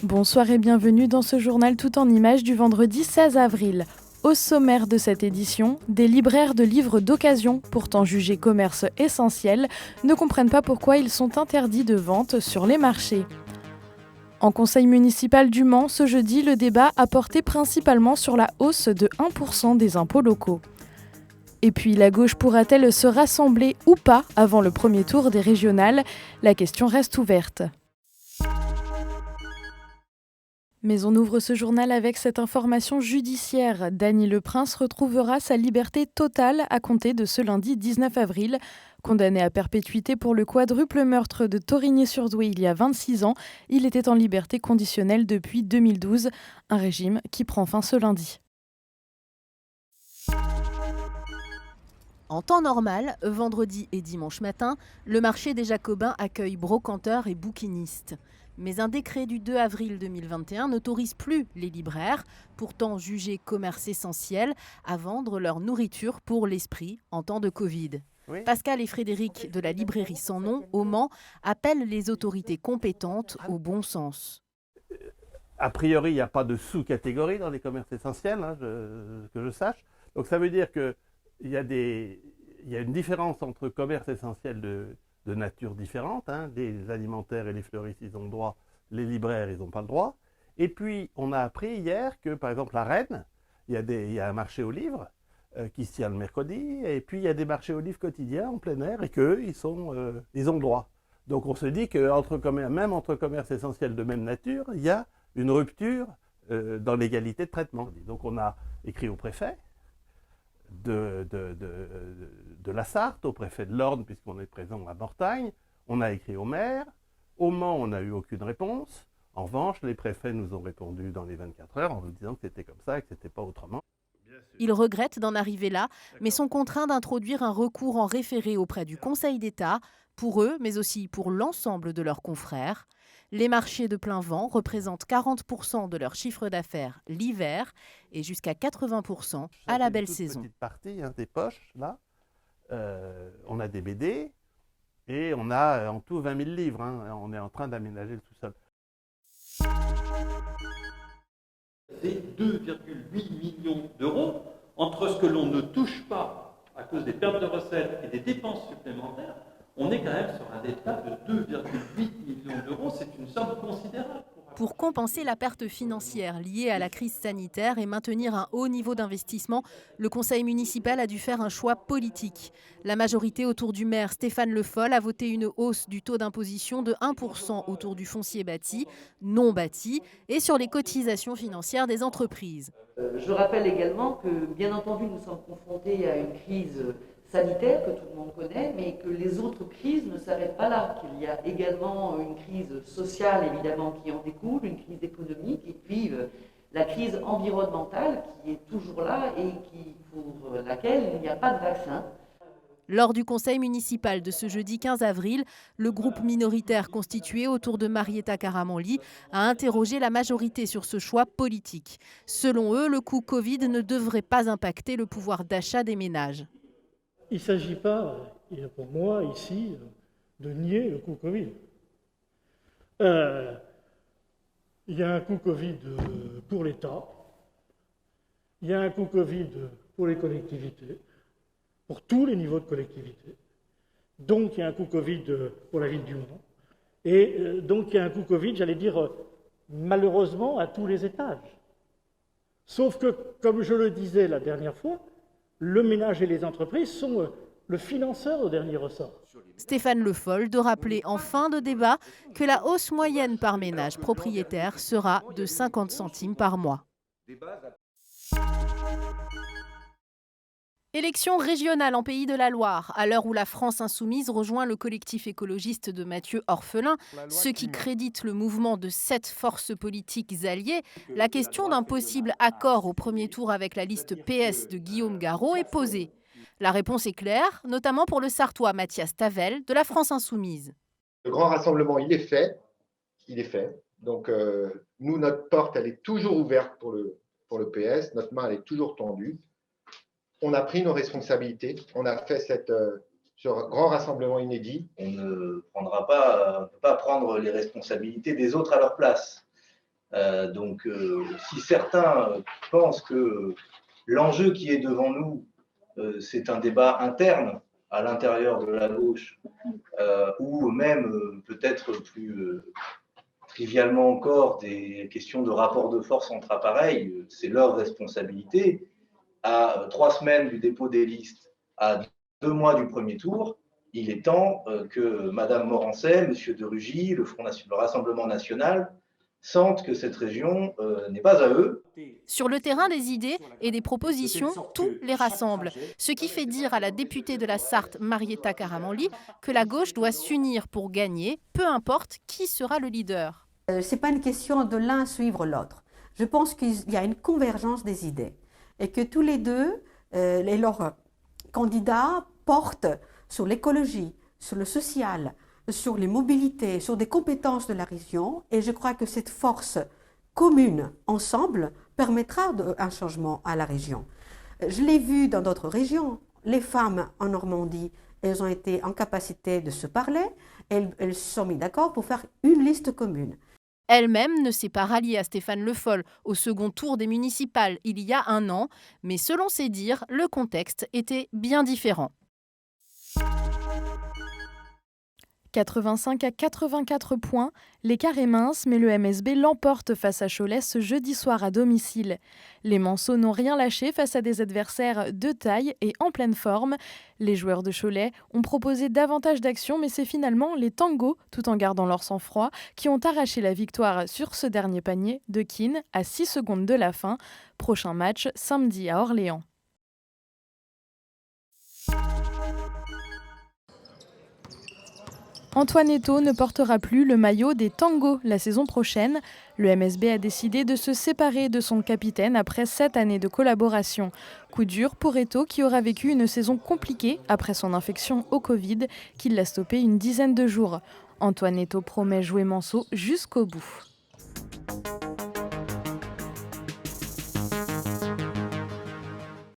Bonsoir et bienvenue dans ce journal tout en images du vendredi 16 avril. Au sommaire de cette édition, des libraires de livres d'occasion, pourtant jugés commerce essentiel, ne comprennent pas pourquoi ils sont interdits de vente sur les marchés. En conseil municipal du Mans, ce jeudi, le débat a porté principalement sur la hausse de 1% des impôts locaux. Et puis, la gauche pourra-t-elle se rassembler ou pas avant le premier tour des régionales ? La question reste ouverte. Mais on ouvre ce journal avec cette information judiciaire. Dany Leprince retrouvera sa liberté totale à compter de ce lundi 19 avril. Condamné à perpétuité pour le quadruple meurtre de Torigné-sur-Douai il y a 26 ans, il était en liberté conditionnelle depuis 2012, un régime qui prend fin ce lundi. En temps normal, vendredi et dimanche matin, le marché des Jacobins accueille brocanteurs et bouquinistes. Mais un décret du 2 avril 2021 n'autorise plus les libraires, pourtant jugés commerce essentiel, à vendre leur nourriture pour l'esprit en temps de Covid. Oui. Pascal et Frédéric de la librairie Sans Nom, au Mans, appellent les autorités compétentes au bon sens. A priori, il n'y a pas de sous-catégorie dans les commerces essentiels, que je sache. Donc ça veut dire qu'il y a une différence entre commerces essentiels de nature différente. Les alimentaires et les fleuristes, ils ont le droit. Les libraires, ils n'ont pas le droit. Et puis, on a appris hier que, par exemple, à Rennes, il y a un marché aux livres qui se tient le mercredi. Et puis, il y a des marchés aux livres quotidiens en plein air et qu'eux, ils ont le droit. Donc, on se dit que même entre commerces essentiels de même nature, il y a une rupture dans l'égalité de traitement. Donc, on a écrit au préfet de la Sarthe, au préfet de l'Orne, puisqu'on est présent à Mortagne. On a écrit au maire. Au Mans, on n'a eu aucune réponse. En revanche, les préfets nous ont répondu dans les 24 heures en nous disant que c'était comme ça et que ce n'était pas autrement. Ils regrettent d'en arriver là, mais sont contraints d'introduire un recours en référé auprès du Conseil d'État, pour eux, mais aussi pour l'ensemble de leurs confrères. Les marchés de plein vent représentent 40% de leur chiffre d'affaires l'hiver et jusqu'à 80% à la belle saison. Petite partie des poches, là. On a des BD et on a en tout 20 000 livres. On est en train d'aménager le sous-sol. C'est 2,8 millions d'euros entre ce que l'on ne touche pas à cause des pertes de recettes et des dépenses supplémentaires. On est quand même sur un delta de 2,8 millions d'euros. C'est une somme considérable. Pour compenser la perte financière liée à la crise sanitaire et maintenir un haut niveau d'investissement, le conseil municipal a dû faire un choix politique. La majorité autour du maire Stéphane Le Foll a voté une hausse du taux d'imposition de 1% autour du foncier bâti, non bâti, et sur les cotisations financières des entreprises. Je rappelle également que, bien entendu, nous sommes confrontés à une crise sanitaire que tout le monde connaît, mais que les autres crises ne s'arrêtent pas là, qu'il y a également une crise sociale, évidemment, qui en découle, une crise économique, et puis la crise environnementale qui est toujours là et pour laquelle il n'y a pas de vaccin. Lors du conseil municipal de ce jeudi 15 avril, le groupe minoritaire constitué autour de Marietta Karamanli a interrogé la majorité sur ce choix politique. Selon eux, le coût Covid ne devrait pas impacter le pouvoir d'achat des ménages. Il ne s'agit pas, pour moi, ici, de nier le coût Covid. Il y a un coût Covid pour l'État, il y a un coût Covid pour les collectivités, pour tous les niveaux de collectivité. Donc, il y a un coût Covid pour la ville du Mans. Et donc, il y a un coût Covid, j'allais dire, malheureusement, à tous les étages. Sauf que, comme je le disais la dernière fois, le ménage et les entreprises sont le financeur au dernier ressort. Stéphane Le Foll de rappeler en fin de débat que la hausse moyenne par ménage propriétaire sera de 50 centimes par mois. Élection régionale en Pays de la Loire. À l'heure où la France insoumise rejoint le collectif écologiste de Mathieu Orphelin, ceux qui créditent le mouvement de 7 forces politiques alliées, la question d'un possible accord au premier tour avec la liste PS de Guillaume Garot est posée. La réponse est claire, notamment pour le Sarthois Mathias Tavel de la France insoumise. Le grand rassemblement, il est fait. Donc, nous, notre porte, elle est toujours ouverte pour le PS. Notre main, elle est toujours tendue. On a pris nos responsabilités. On a fait ce grand rassemblement inédit. On ne peut pas prendre les responsabilités des autres à leur place. Si certains pensent que l'enjeu qui est devant nous, c'est un débat interne à l'intérieur de la gauche, ou même peut-être plus trivialement encore des questions de rapport de force entre appareils, c'est leur responsabilité. À 3 semaines du dépôt des listes, à 2 mois du premier tour, il est temps que Mme Morancet, M. de Rugy, le Rassemblement national, sentent que cette région n'est pas à eux. Sur le terrain, des idées et des propositions, tout les rassemble. Ce qui fait dire à la députée de la Sarthe, Marietta Karamanli, que la gauche doit s'unir pour gagner, peu importe qui sera le leader. Ce n'est pas une question de l'un suivre l'autre. Je pense qu'il y a une convergence des idées et que tous les deux, leurs candidats portent sur l'écologie, sur le social, sur les mobilités, sur des compétences de la région. Et je crois que cette force commune, ensemble, permettra un changement à la région. Je l'ai vu dans d'autres régions. Les femmes en Normandie, elles ont été en capacité de se parler. Elles se sont mises d'accord pour faire une liste commune. Elle-même ne s'est pas ralliée à Stéphane Le Foll au second tour des municipales il y a 1 an, mais selon ses dires, le contexte était bien différent. 85 à 84 points, l'écart est mince, mais le MSB l'emporte face à Cholet ce jeudi soir à domicile. Les Manceaux n'ont rien lâché face à des adversaires de taille et en pleine forme. Les joueurs de Cholet ont proposé davantage d'actions, mais c'est finalement les Tangos, tout en gardant leur sang-froid, qui ont arraché la victoire sur ce dernier panier de Keene à 6 secondes de la fin. Prochain match samedi à Orléans. Antoine Eto'o ne portera plus le maillot des Tangos la saison prochaine. Le MSB a décidé de se séparer de son capitaine après 7 années de collaboration. Coup dur pour Eto'o qui aura vécu une saison compliquée après son infection au Covid qui l'a stoppé une dizaine de jours. Antoine Eto'o promet jouer Manceau jusqu'au bout.